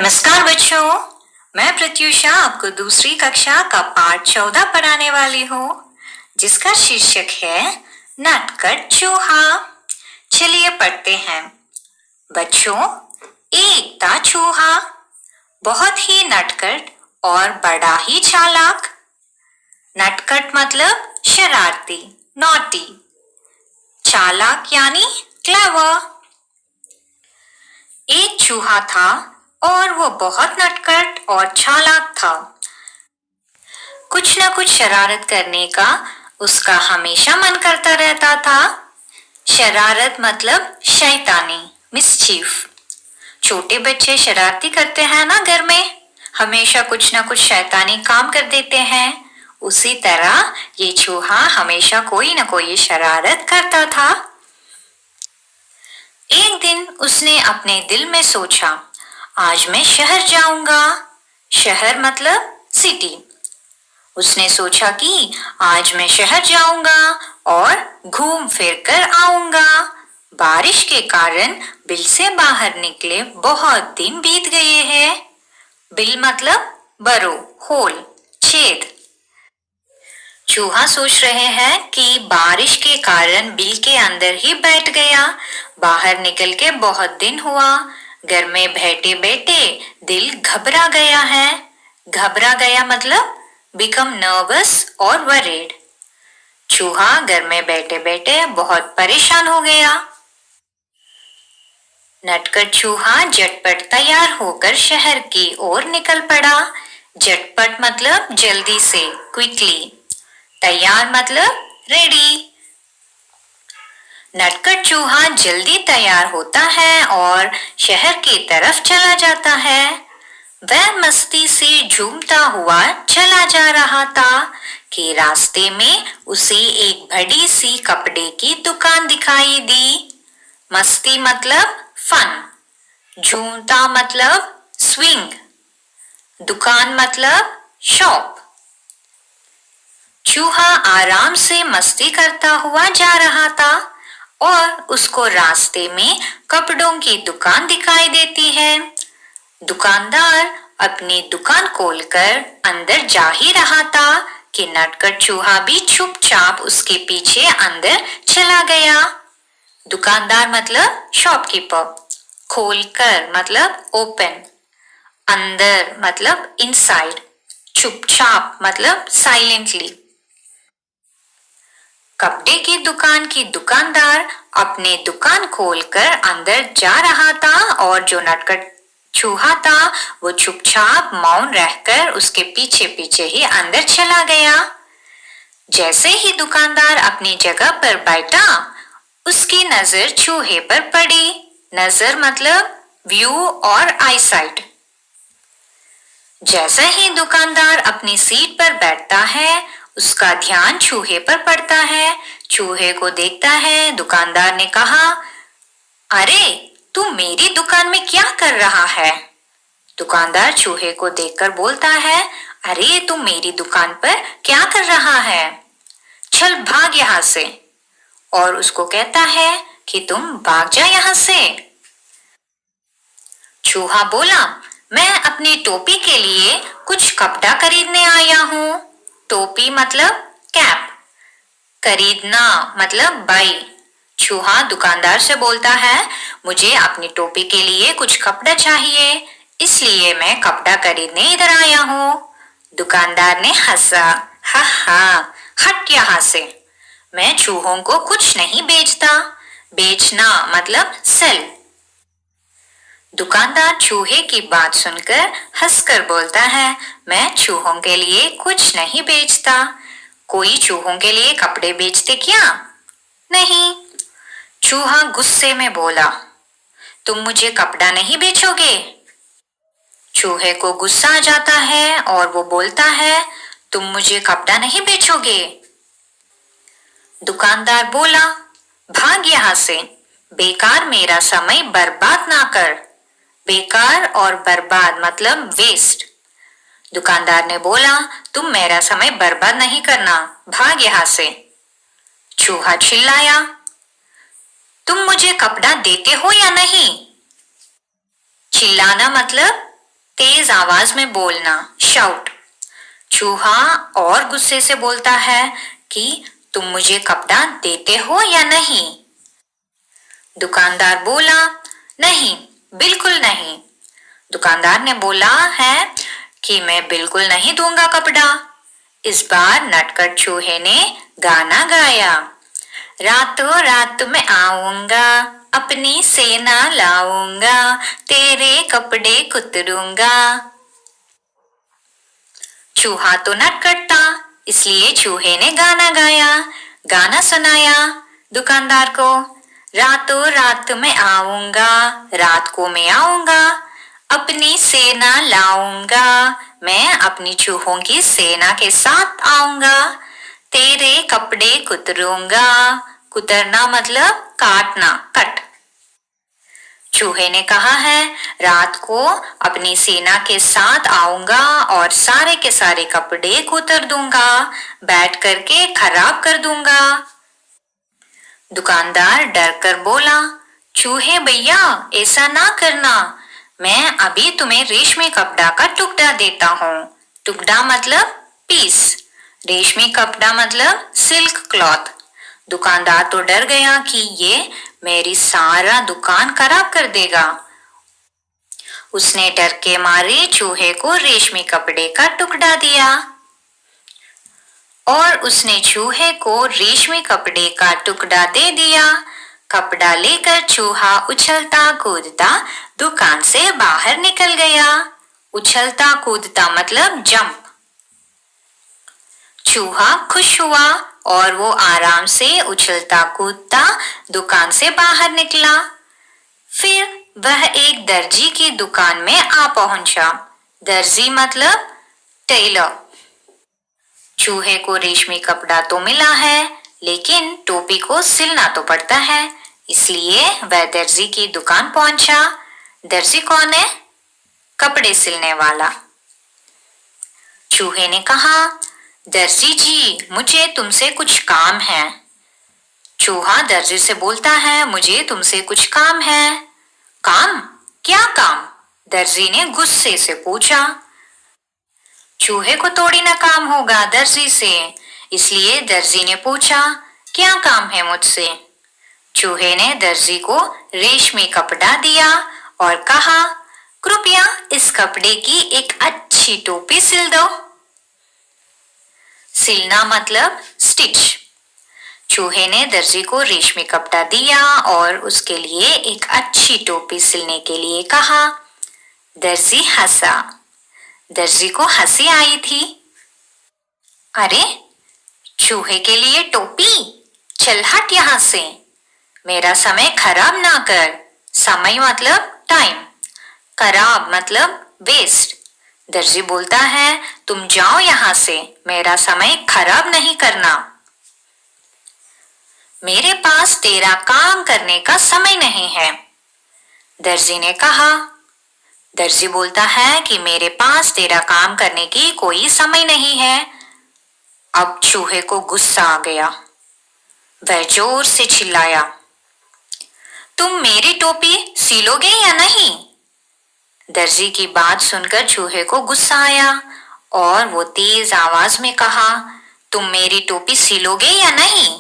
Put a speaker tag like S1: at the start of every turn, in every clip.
S1: नमस्कार बच्चों, मैं प्रत्युषा आपको दूसरी कक्षा का पाठ 14 पढ़ाने वाली हूँ, जिसका शीर्षक है नटखट चूहा। चलिए पढ़ते हैं। बच्चों, एक था चूहा, बहुत ही नटखट और बड़ा ही चालाक। नटखट मतलब शरारती, नॉटी। चालाक यानी क्लेवर। एक चूहा था और वो बहुत नटखट और चालाक था। कुछ न कुछ शरारत करने का उसका हमेशा मन करता रहता था। शरारत मतलब शैतानी, मिसचीफ। छोटे बच्चे शरारती करते हैं ना घर में, हमेशा कुछ न कुछ शैतानी काम कर देते हैं। उसी तरह ये चूहा हमेशा कोई न कोई शरारत करता था। एक दिन उसने अपने दिल में सोचा, आज मैं शहर जाऊंगा। शहर मतलब सिटी। उसने सोचा कि आज मैं शहर जाऊंगा और घूम फिर कर आऊंगा। बारिश के कारण बिल से बाहर निकले बहुत दिन बीत गए हैं। बिल मतलब बरो, होल, छेद। चूहा सोच रहे हैं कि बारिश के कारण बिल के अंदर ही बैठ गया। बाहर निकल के बहुत दिन हुआ। घर में बैठे बैठे दिल घबरा गया है। घबरा गया मतलब बिकम नर्वस और वरीड। चूहा घर में बैठे बैठे बहुत परेशान हो गया। नटखट चूहा झटपट तैयार होकर शहर की ओर निकल पड़ा। झटपट मतलब जल्दी से, क्विकली। तैयार मतलब रेडी। नटखट चूहा जल्दी तैयार होता है और शहर की तरफ चला जाता है। वह मस्ती से झूमता हुआ चला जा रहा था कि रास्ते में उसे एक बड़ी सी कपड़े की दुकान दिखाई दी। मस्ती मतलब फन, झूमता मतलब स्विंग, दुकान मतलब शॉप। चूहा आराम से मस्ती करता हुआ जा रहा था और उसको रास्ते में कपड़ों की दुकान दिखाई देती है। दुकानदार अपनी दुकान खोलकर अंदर जा ही रहा था कि नटखट चूहा भी चुपचाप उसके पीछे अंदर चला गया। दुकानदार मतलब शॉपकीपर। खोलकर मतलब ओपन। अंदर मतलब इनसाइड। चुपचाप मतलब साइलेंटली। कपड़े की दुकान की दुकानदार अपने दुकान खोलकर अंदर जा रहा था और जो नटखट चूहा था वो चुपचाप मौन रहकर उसके पीछे पीछे ही अंदर चला गया। जैसे ही दुकानदार अपनी जगह पर बैठा, उसकी नजर चूहे पर पड़ी। नजर मतलब व्यू और आईसाइट। जैसे ही दुकानदार अपनी सीट पर बैठता है, उसका ध्यान चूहे पर पड़ता है। चूहे को देखता है। दुकानदार ने कहा, अरे तू मेरी दुकान में क्या कर रहा है? दुकानदार चूहे को देखकर बोलता है, अरे तू मेरी दुकान पर क्या कर रहा है? चल भाग यहाँ से। और उसको कहता है कि तुम भाग जा यहाँ से। चूहा बोला, मैं अपनी टोपी के लिए कुछ कपड़ा खरीदने आया हूँ। टोपी मतलब कैप। खरीदना मतलब बाई। चूहा दुकानदार से बोलता है, मुझे अपनी टोपी के लिए कुछ कपड़ा चाहिए, इसलिए मैं कपड़ा खरीदने इधर आया हूँ। दुकानदार ने हंसा, हा हा, हट यहाँ से। मैं चूहों को कुछ नहीं बेचता। बेचना मतलब सेल। दुकानदार चूहे की बात सुनकर हंसकर बोलता है, मैं चूहों के लिए कुछ नहीं बेचता। कोई चूहों के लिए कपड़े बेचते क्या? नहीं। चूहा गुस्से में बोला, तुम मुझे कपड़ा नहीं बेचोगे? चूहे को गुस्सा आ जाता है और वो बोलता है, तुम मुझे कपड़ा नहीं बेचोगे? दुकानदार बोला, भाग यहाँ से। बेकार मेरा समय बर्बाद ना कर। बेकार और बर्बाद मतलब वेस्ट। दुकानदार ने बोला, तुम मेरा समय बर्बाद नहीं करना, भाग यहाँ से। चूहा चिल्लाया, तुम मुझे कपड़ा देते हो या नहीं? चिल्लाना मतलब तेज आवाज में बोलना, शाउट। चूहा और गुस्से से बोलता है कि तुम मुझे कपड़ा देते हो या नहीं? दुकानदार बोला, नहीं, बिल्कुल नहीं। दुकानदार ने बोला है कि मैं बिल्कुल नहीं दूंगा कपड़ा। इस बार नटखट चूहे ने गाना गाया, रातों रात में आऊंगा, अपनी सेना लाऊंगा, तेरे कपड़े कुतरूंगा। चूहा तो नटखट था, इसलिए चूहे ने गाना गाया, गाना सुनाया दुकानदार को, रातों रात में आऊंगा, रात को मैं आऊंगा, अपनी सेना लाऊंगा, मैं अपनी चूहों की सेना के साथ आऊंगा, तेरे कपड़े कुतरूंगा। कुतरना मतलब काटना, कट। चूहे ने कहा है, रात को अपनी सेना के साथ आऊंगा और सारे के सारे कपड़े कुतर दूंगा, बैठ करके खराब कर दूंगा। दुकानदार डर कर बोला, चूहे भैया ऐसा ना करना, मैं अभी तुम्हें रेशमी कपड़ा का टुकड़ा देता हूँ। टुकड़ा मतलब पीस, रेशमी कपड़ा मतलब सिल्क क्लॉथ। दुकानदार तो डर गया कि ये मेरी सारा दुकान खराब कर देगा। उसने डर के मारे चूहे को रेशमी कपड़े का टुकड़ा दिया और उसने चूहे को रेशमी कपड़े का टुकड़ा दे दिया। कपड़ा लेकर चूहा उछलता कूदता दुकान से बाहर निकल गया। उछलता कूदता मतलब जंप। चूहा खुश हुआ और वो आराम से उछलता कूदता दुकान से बाहर निकला। फिर वह एक दर्जी की दुकान में आ पहुंचा। दर्जी मतलब टेलर। चूहे को रेशमी कपड़ा तो मिला है, लेकिन टोपी को सिलना तो पड़ता है, इसलिए वह दर्जी की दुकान पहुंचा। दर्जी कौन है? कपड़े सिलने वाला। चूहे ने कहा, दर्जी जी, मुझे तुमसे कुछ काम है। चूहा दर्जी से बोलता है, मुझे तुमसे कुछ काम है। काम? क्या काम? दर्जी ने गुस्से से पूछा। चूहे को थोड़ी ना काम होगा दर्जी से, इसलिए दर्जी ने पूछा, क्या काम है मुझसे? चूहे ने दर्जी को रेशमी कपड़ा दिया और कहा, कृपया इस कपड़े की एक अच्छी टोपी सिल दो। सिलना मतलब स्टिच। चूहे ने दर्जी को रेशमी कपड़ा दिया और उसके लिए एक अच्छी टोपी सिलने के लिए कहा। दर्जी हंसा। दर्जी को हंसी आई थी। अरे, चूहे के लिए टोपी? चल हट यहां से, मेरा समय खराब ना कर। समय मतलब टाइम, खराब मतलब वेस्ट। दर्जी बोलता है, तुम जाओ यहां से, मेरा समय खराब नहीं करना। मेरे पास तेरा काम करने का समय नहीं है, दर्जी ने कहा। दर्जी बोलता है कि मेरे पास तेरा काम करने की कोई समय नहीं है। अब चूहे को गुस्सा आ गया। वह जोर से चिल्लाया, तुम मेरी टोपी सिलोगे या नहीं? दर्जी की बात सुनकर चूहे को गुस्सा आया और वो तेज आवाज में कहा, तुम मेरी टोपी सिलोगे या नहीं?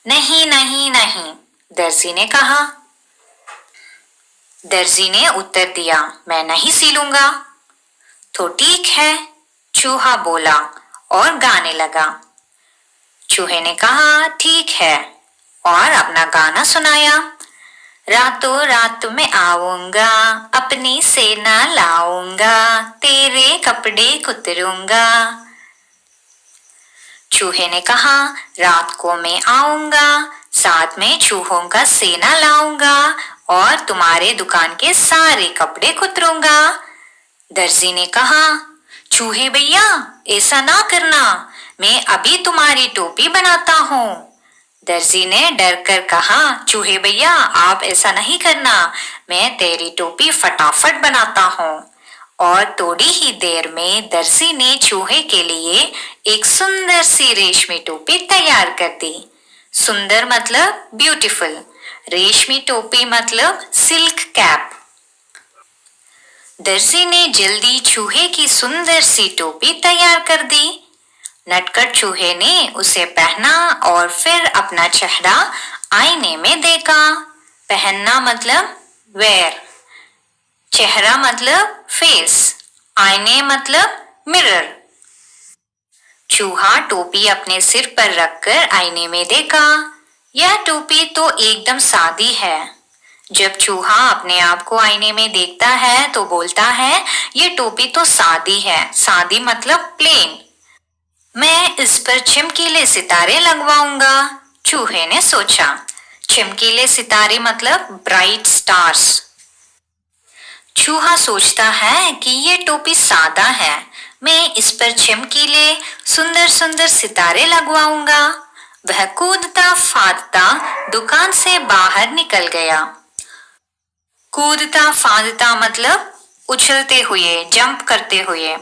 S1: नहीं नहीं नहीं, दर्जी ने कहा। दर्जी ने उत्तर दिया, मैं नहीं सिलूंगा। तो ठीक है, चूहा बोला और गाने लगा। चूहे ने कहा, ठीक है, और अपना गाना सुनाया। रातों रात में आऊंगा, अपनी सेना लाऊंगा, तेरे कपड़े कुतरूंगा। चूहे ने कहा, रात को मैं आऊंगा, साथ में चूहों का सेना लाऊंगा और तुम्हारे दुकान के सारे कपड़े कुतरूंगा। दर्जी ने कहा, चूहे भैया ऐसा ना करना, मैं अभी तुम्हारी टोपी बनाता हूँ। दर्जी ने डर कर कहा, चूहे भैया आप ऐसा नहीं करना, मैं तेरी टोपी फटाफट बनाता हूँ। और थोड़ी ही देर में दर्जी ने चूहे के लिए एक सुंदर सी रेशमी टोपी तैयार कर दी। सुंदर मतलब ब्यूटीफुल, रेशमी टोपी मतलब सिल्क कैप। दर्जी ने जल्दी चूहे की सुंदर सी टोपी तैयार कर दी। नटखट चूहे ने उसे पहना और फिर अपना चेहरा आईने में देखा। पहनना मतलब वेयर, चेहरा मतलब फेस, आईने मतलब मिरर। चूहा टोपी अपने सिर पर रखकर आईने में देखा। यह टोपी तो एकदम सादी है। जब चूहा अपने आप को आईने में देखता है तो बोलता है, ये टोपी तो सादी है। सादी मतलब प्लेन। मैं इस पर चमकीले सितारे लगवाऊंगा, चूहे ने सोचा। चमकीले सितारे मतलब ब्राइट स्टार्स। चूहा सोचता है कि ये टोपी सादा है, मैं इस पर चमकीले सुंदर सुंदर सितारे लगवाऊंगा। वह कूदता फांदता दुकान से बाहर निकल गया। कूदता फांदता मतलब उछलते हुए, जंप करते हुए।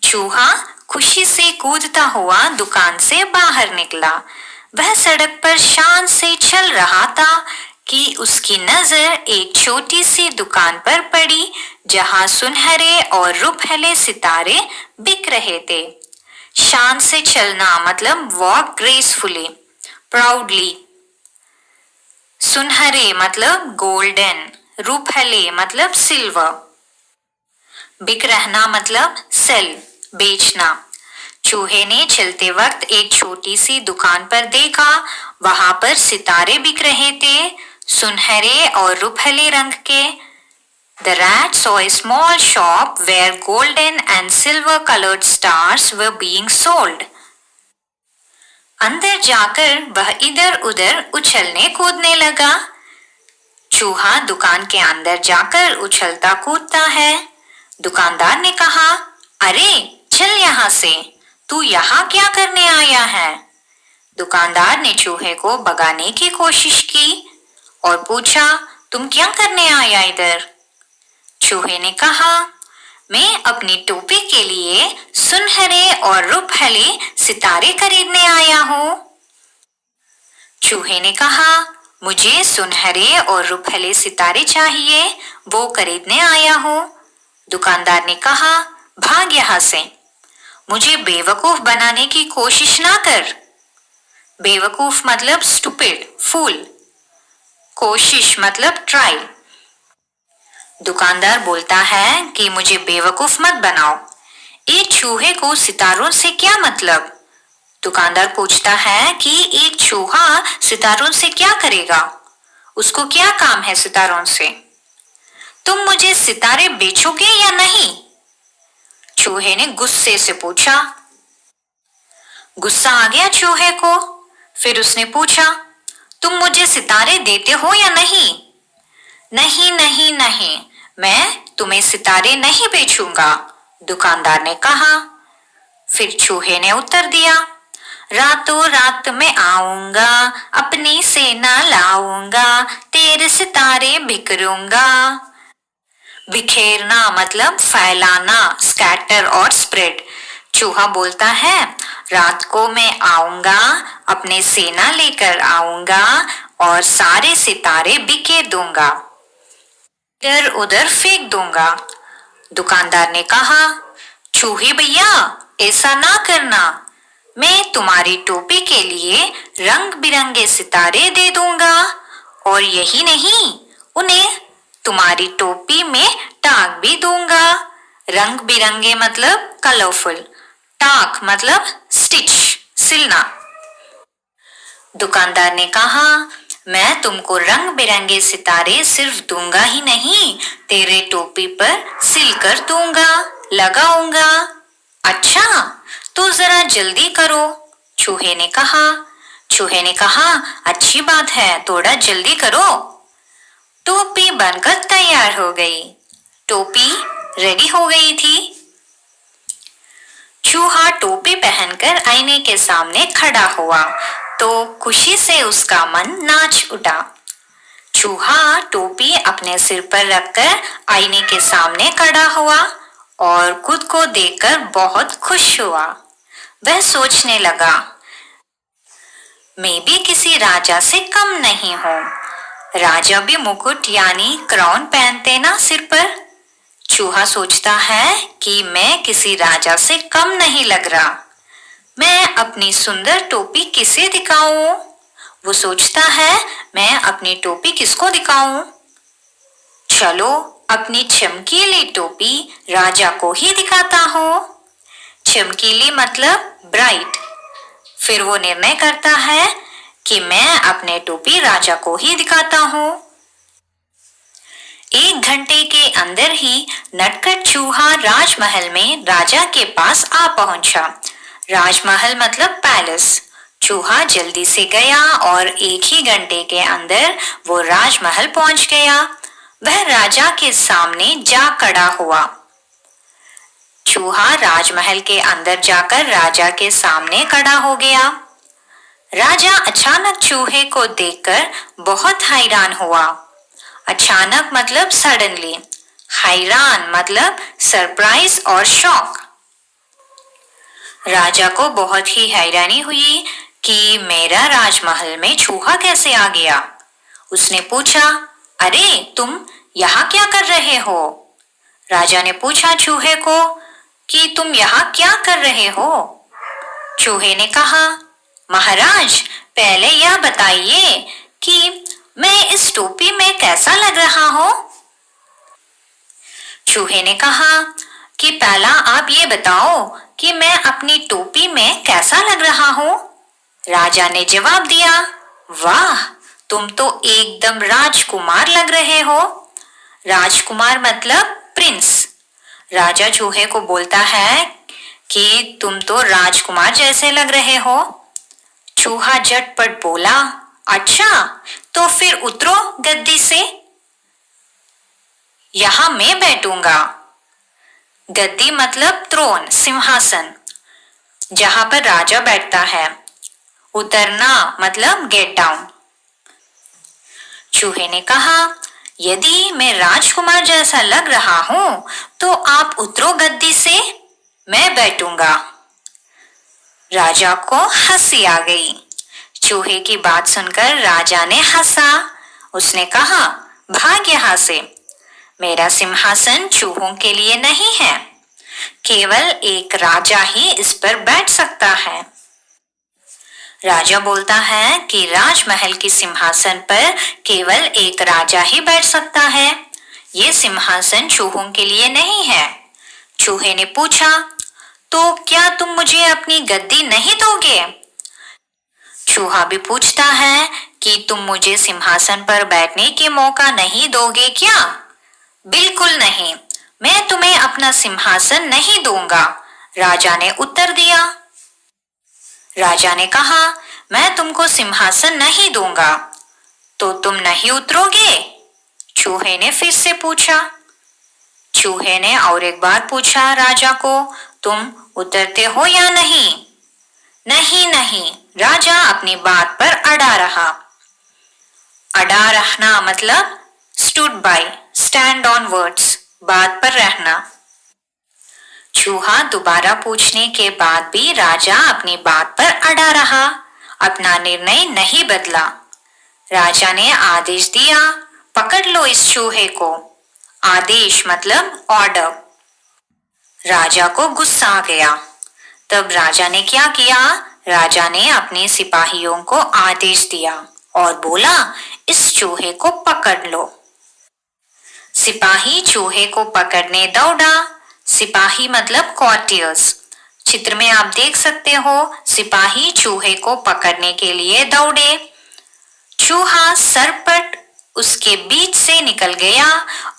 S1: चूहा खुशी से कूदता हुआ दुकान से बाहर निकला। वह सड़क पर शान से चल रहा था कि उसकी नजर एक छोटी सी दुकान पर पड़ी जहां सुनहरे और रुपहले सितारे बिक रहे थे। शान से चलना मतलब वॉक ग्रेसफुली, प्राउडली। सुनहरे मतलब गोल्डन, रुपहले मतलब सिल्वर। बिक रहना मतलब सेल, बेचना। चूहे ने चलते वक्त एक छोटी सी दुकान पर देखा। वहां पर सितारे बिक रहे थे, सुनहरे और रुपहले रंग के। The rat saw a small shop where golden and silver colored stars were being sold. अंदर जाकर वह इधर उधर उछलने कूदने लगा। चूहा दुकान के अंदर जाकर उछलता कूदता है। दुकानदार ने कहा, अरे चल यहाँ से, तू यहाँ क्या करने आया है? दुकानदार ने चूहे को भगाने की कोशिश की और पूछा, तुम क्या करने आया इधर? चूहे ने कहा, मैं अपनी टोपी के लिए सुनहरे और रुपहले सितारे खरीदने आया हूँ। चूहे ने कहा, मुझे सुनहरे और रुपहले सितारे चाहिए, वो खरीदने आया हूँ। दुकानदार ने कहा, भाग यहाँ से, मुझे बेवकूफ बनाने की कोशिश ना कर। बेवकूफ मतलब स्टूपिड, फूल। कोशिश मतलब ट्राई। दुकानदार बोलता है कि मुझे बेवकूफ मत बनाओ। एक चूहे को सितारों से क्या मतलब? दुकानदार पूछता है कि एक चूहा सितारों से क्या करेगा? उसको क्या काम है सितारों से? तुम मुझे सितारे बेचोगे या नहीं? चूहे ने गुस्से से पूछा। गुस्सा आ गया चूहे को। फिर उसने पूछा, तुम मुझे सितारे देते हो या नहीं? नहीं नहीं नहीं, मैं तुम्हें सितारे नहीं बेचूंगा, दुकानदार ने कहा। फिर चूहे ने उत्तर दिया, रातों रात मैं आऊंगा, अपनी सेना लाऊंगा, तेरे सितारे बिखरूंगा। बिखेरना मतलब फैलाना, स्कैटर और स्प्रेड। चूहा बोलता है, रात को मैं आऊंगा, अपने सेना लेकर आऊंगा और सारे सितारे बिखेर दूंगा, इधर उधर फेंक दूंगा। दुकानदार ने कहा, चूहे भैया ऐसा ना करना, मैं तुम्हारी टोपी के लिए रंग बिरंगे सितारे दे दूंगा और यही नहीं, उन्हें तुम्हारी टोपी में टाक भी दूंगा। रंग बिरंगे मतलब कलरफुल, टाक मतलब स्टिच, सिलना। दुकानदार ने कहा, मैं तुमको रंग बिरंगे सितारे सिर्फ दूंगा ही नहीं, तेरे टोपी पर सिल कर दूंगा, लगाऊंगा। अच्छा तो जरा जल्दी करो, चूहे ने कहा। चूहे ने कहा, अच्छी बात है, थोड़ा जल्दी करो। टोपी बनकर तैयार हो गई। टोपी रेडी हो गई थी। चूहा टोपी पहनकर आईने के सामने खड़ा हुआ तो खुशी से उसका मन नाच उठा। चूहा टोपी अपने सिर पर रखकर आईने के सामने खड़ा हुआ और खुद को देखकर बहुत खुश हुआ। वह सोचने लगा, मैं भी किसी राजा से कम नहीं हूँ। राजा भी मुकुट यानी क्राउन पहनते ना सिर पर। चूहा सोचता है कि मैं किसी राजा से कम नहीं लग रहा। मैं अपनी सुंदर टोपी किसे दिखाऊं? वो सोचता है, मैं अपनी टोपी किसको दिखाऊं? चलो अपनी चमकीली टोपी राजा को ही दिखाता हूं। चमकीली मतलब ब्राइट। फिर वो निर्णय करता है कि मैं अपने टोपी राजा को ही दिखाता हूं। 1 घंटे के अंदर ही नटखट चूहा राजमहल में राजा के पास आ पहुंचा। राजमहल मतलब पैलेस। चूहा जल्दी से गया और 1 ही घंटे के अंदर वो राजमहल पहुंच गया। वह राजा के सामने जा खड़ा हुआ। चूहा राजमहल के अंदर जाकर राजा के सामने खड़ा हो गया। राजा अचानक चूहे को देखकर बहुत हैरान हुआ। अचानक मतलब सडनली, हैरान मतलब सरप्राइज और शॉक। राजा को बहुत ही हैरानी हुई कि मेरा राजमहल में चूहा कैसे आ गया। उसने पूछा, अरे तुम यहाँ क्या कर रहे हो? राजा ने पूछा चूहे को कि तुम यहाँ क्या कर रहे हो? चूहे ने कहा, महाराज पहले यह बताइए कि मैं इस टोपी में कैसा लग रहा हूँ? चूहे ने कहा कि पहला आप ये बताओ कि मैं अपनी टोपी में कैसा लग रहा हूँ? राजा ने जवाब दिया, वाह तुम तो एकदम राजकुमार लग रहे हो। राजकुमार मतलब प्रिंस। राजा चूहे को बोलता है कि तुम तो राजकुमार जैसे लग रहे हो। चूहा झटपट बोला, अच्छा तो फिर उतरो गद्दी से, यहां मैं बैठूंगा। गद्दी मतलब थ्रोन, सिंहासन, जहां पर राजा बैठता है। उतरना मतलब गेट डाउन। चूहे ने कहा, यदि मैं राजकुमार जैसा लग रहा हूं तो आप उतरो गद्दी से, मैं बैठूंगा। राजा को हंसी आ गई। चूहे की बात सुनकर राजा ने हंसा। उसने कहा, भाग यहां से, मेरा सिंहासन चूहों के लिए नहीं है, केवल एक राजा ही इस पर बैठ सकता है। राजा बोलता है कि राजमहल की सिंहासन पर केवल एक राजा ही बैठ सकता है, ये सिंहासन चूहों के लिए नहीं है। चूहे ने पूछा, तो क्या तुम मुझे अपनी गद्दी नहीं दोगे? चूहा भी पूछता है कि तुम मुझे सिंहासन पर बैठने के मौका नहीं दोगे क्या? बिल्कुल नहीं, मैं तुम्हें अपना सिंहासन नहीं दूंगा, राजा ने उत्तर दिया। राजा ने कहा, मैं तुमको सिंहासन नहीं दूंगा, तो तुम नहीं उतरोगे? चूहे ने फिर से पूछा। चूहे ने और एक बार पूछा राजा को, तुम उतरते हो या नहीं? नहीं नहीं, राजा अपनी बात पर अड़ा रहा। अड़ा रहना मतलब stood by, stand on words, बात पर रहना। चूहा दोबारा पूछने के बाद भी राजा अपनी बात पर अड़ा रहा, अपना निर्णय नहीं बदला। राजा ने आदेश दिया, पकड़ लो इस चूहे को। आदेश मतलब ऑर्डर। राजा को गुस्सा आ गया। तब राजा ने क्या किया? राजा ने अपने सिपाहियों को आदेश दिया और बोला, इस चूहे को पकड़ लो। सिपाही चूहे को पकड़ने दौड़ा। सिपाही मतलब कॉर्टियर्स। चित्र में आप देख सकते हो, सिपाही चूहे को पकड़ने के लिए दौड़े। चूहा सरपट उसके बीच से निकल गया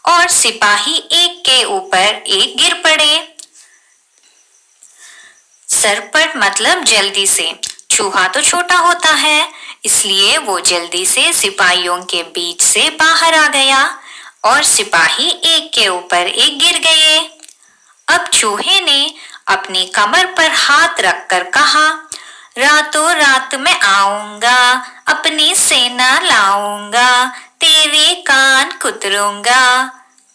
S1: और सिपाही एक के ऊपर एक गिर पड़े। सरपट मतलब जल्दी से। चूहा तो छोटा होता है, इसलिए वो जल्दी से सिपाहियों के बीच से बाहर आ गया और सिपाही एक के ऊपर एक गिर गए। अब चूहे ने अपनी कमर पर हाथ रखकर कहा, रातों रात मैं आऊंगा, अपनी सेना लाऊंगा, तेरे कान कुतरूंगा।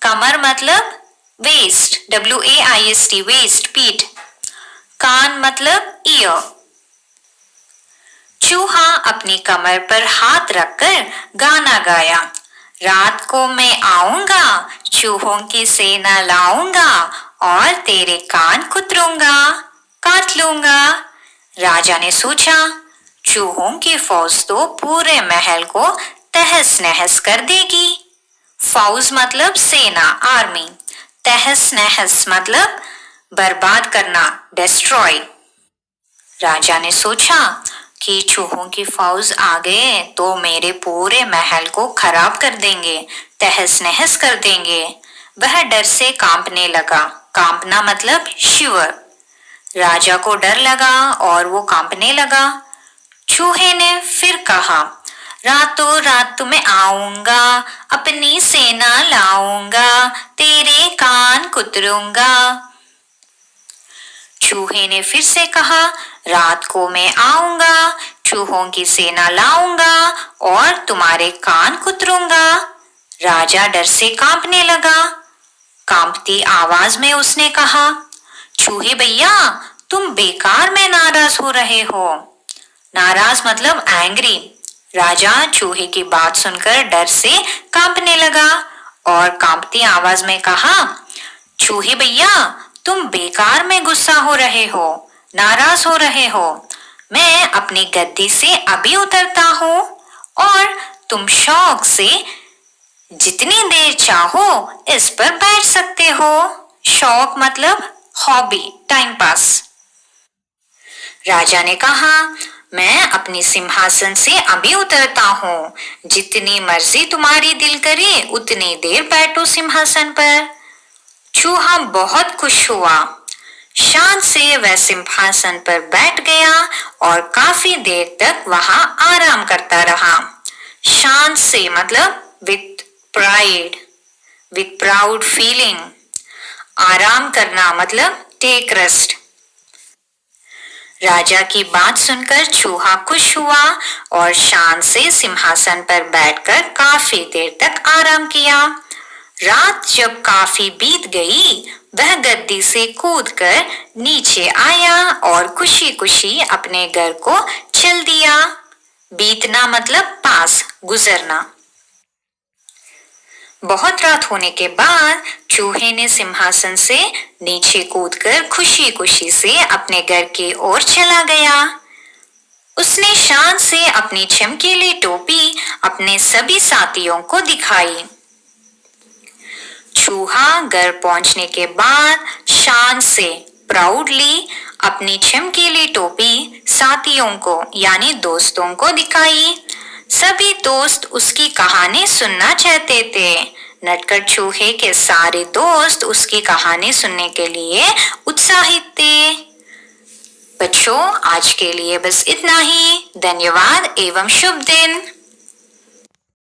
S1: कमर मतलब वेस्ट, WAIST, वेस्ट, पीठ। कान मतलब ईयर। चूहा अपनी कमर पर हाथ रखकर गाना गाया, रात को मैं आऊंगा, चूहों की सेना लाऊंगा और तेरे कान कुतरूंगा, काट लूंगा। राजा ने सोचा, चूहों की फौज तो पूरे महल को तहस नहस कर देगी। फौज मतलब सेना, आर्मी। तहस नहस मतलब बर्बाद करना, डिस्ट्रॉय। राजा ने सोचा कि चूहों की फौज आ गए तो मेरे पूरे महल को खराब कर देंगे, तहस नहस कर देंगे। वह डर से कांपने लगा। कांपना मतलब शिवर। राजा को डर लगा और वो कांपने लगा। चूहे ने फिर कहा, रातों रात तुम्हें आऊंगा, अपनी सेना लाऊंगा, तेरे कान कुतरूंगा। चूहे ने फिर से कहा, रात को मैं आऊंगा, चूहों की सेना लाऊंगा और तुम्हारे कान कुतरूंगा। राजा डर से कांपने लगा। कांपती आवाज में उसने कहा, चूहे भैया, तुम बेकार में नाराज हो रहे हो। नाराज मतलब एंग्री। राजा चूहे की बात सुनकर डर से कांपने लगा और कांपती आवाज में कहा, चूहे भैया, तुम बेकार में गुस्सा हो रहे हो, नाराज हो रहे हो। मैं अपनी गद्दी से अभी उतरता हूँ और तुम शौक से जितनी देर चाहो इस पर बैठ सकते हो। शौक मतलब हॉबी, टाइम पास। राजा ने कहा, मैं अपनी सिंहासन से अभी उतरता हूँ, जितनी मर्जी तुम्हारी दिल करे उतनी देर बैठो सिंहासन पर। चूहा बहुत खुश हुआ। शान से वह सिंहासन पर बैठ गया और काफी देर तक वहां आराम करता रहा। शान से मतलब with pride, with proud feeling. आराम करना मतलब टेक रेस्ट। राजा की बात सुनकर चूहा खुश हुआ और शान से सिंहासन पर बैठकर काफी देर तक आराम किया। रात जब काफी बीत गई, वह गद्दी से कूदकर नीचे आया और खुशी खुशी अपने घर को चल दिया। बीतना मतलब पास, गुजरना। बहुत रात होने के बाद चूहे ने सिंहासन से नीचे कूदकर खुशी खुशी से अपने घर की ओर चला गया। उसने शान से अपनी चमकीली टोपी अपने सभी साथियों को दिखाई। चूहा घर पहुंचने के बाद शान से प्राउडली अपनी चमकीली टोपी साथियों को यानी दोस्तों को दिखाई। सभी दोस्त उसकी कहानी सुनना चाहते थे। नटखट चूहे के सारे दोस्त उसकी कहानी सुनने के लिए उत्साहित थे। बच्चों, आज के लिए बस इतना ही। धन्यवाद एवं शुभ दिन।